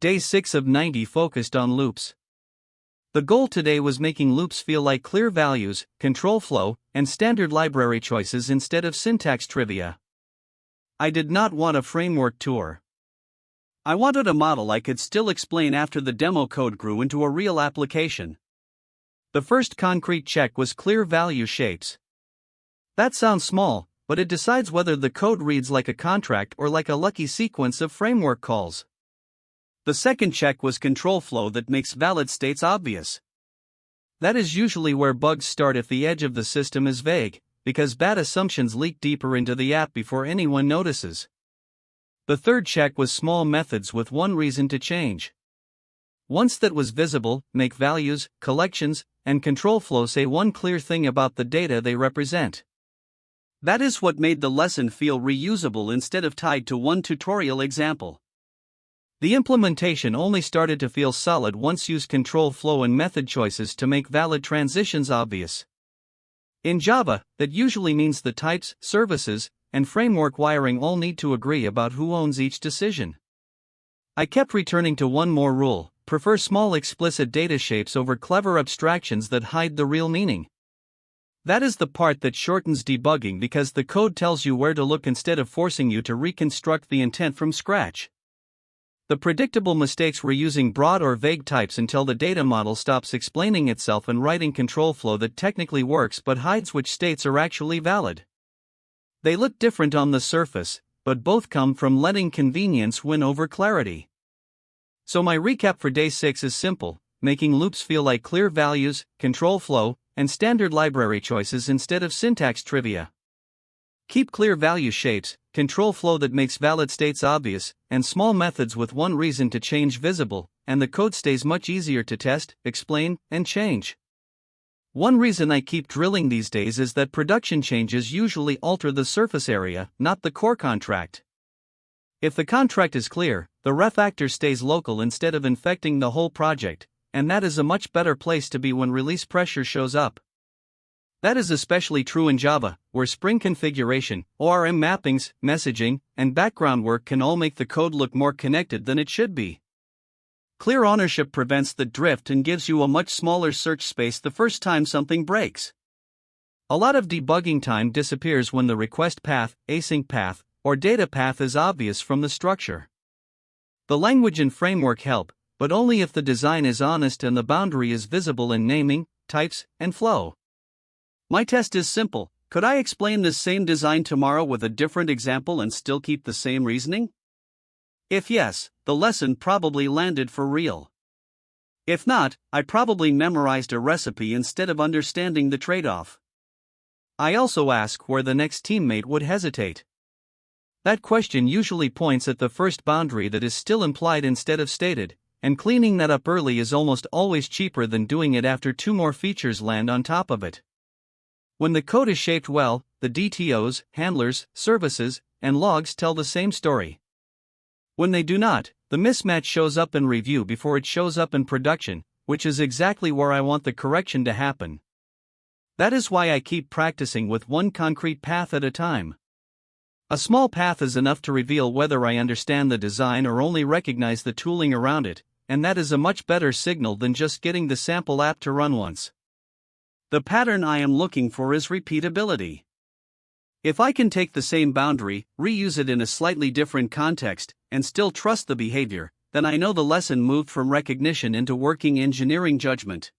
Day 6 of 90 focused on loops. The goal today was making loops feel like clear values, control flow, and standard library choices instead of syntax trivia. I did not want a framework tour. I wanted a model I could still explain after the demo code grew into a real application. The first concrete check was clear value shapes. That sounds small, but it decides whether the code reads like a contract or like a lucky sequence of framework calls. The second check was control flow that makes valid states obvious. That is usually where bugs start if the edge of the system is vague, because bad assumptions leak deeper into the app before anyone notices. The third check was small methods with one reason to change. Once that was visible, make values, collections, and control flow say one clear thing about the data they represent. That is what made the lesson feel reusable instead of tied to one tutorial example. The implementation only started to feel solid once used control flow and method choices to make valid transitions obvious. In Java, that usually means the types, services, and framework wiring all need to agree about who owns each decision. I kept returning to one more rule: prefer small explicit data shapes over clever abstractions that hide the real meaning. That is the part that shortens debugging because the code tells you where to look instead of forcing you to reconstruct the intent from scratch. The predictable mistakes were using broad or vague types until the data model stops explaining itself and writing control flow that technically works but hides which states are actually valid. They look different on the surface, but both come from letting convenience win over clarity. So my recap for day 6 is simple: making loops feel like clear values, control flow, and standard library choices instead of syntax trivia. Keep clear value shapes, control flow that makes valid states obvious, and small methods with one reason to change visible, and the code stays much easier to test, explain, and change. One reason I keep drilling these days is that production changes usually alter the surface area, not the core contract. If the contract is clear, the refactor stays local instead of infecting the whole project, and that is a much better place to be when release pressure shows up. That is especially true in Java, where Spring configuration, ORM mappings, messaging, and background work can all make the code look more connected than it should be. Clear ownership prevents the drift and gives you a much smaller search space the first time something breaks. A lot of debugging time disappears when the request path, async path, or data path is obvious from the structure. The language and framework help, but only if the design is honest and the boundary is visible in naming, types, and flow. My test is simple: could I explain this same design tomorrow with a different example and still keep the same reasoning? If yes, the lesson probably landed for real. If not, I probably memorized a recipe instead of understanding the trade-off. I also ask where the next teammate would hesitate. That question usually points at the first boundary that is still implied instead of stated, and cleaning that up early is almost always cheaper than doing it after 2 more features land on top of it. When the code is shaped well, the DTOs, handlers, services, and logs tell the same story. When they do not, the mismatch shows up in review before it shows up in production, which is exactly where I want the correction to happen. That is why I keep practicing with one concrete path at a time. A small path is enough to reveal whether I understand the design or only recognize the tooling around it, and that is a much better signal than just getting the sample app to run once. The pattern I am looking for is repeatability. If I can take the same boundary, reuse it in a slightly different context, and still trust the behavior, then I know the lesson moved from recognition into working engineering judgment.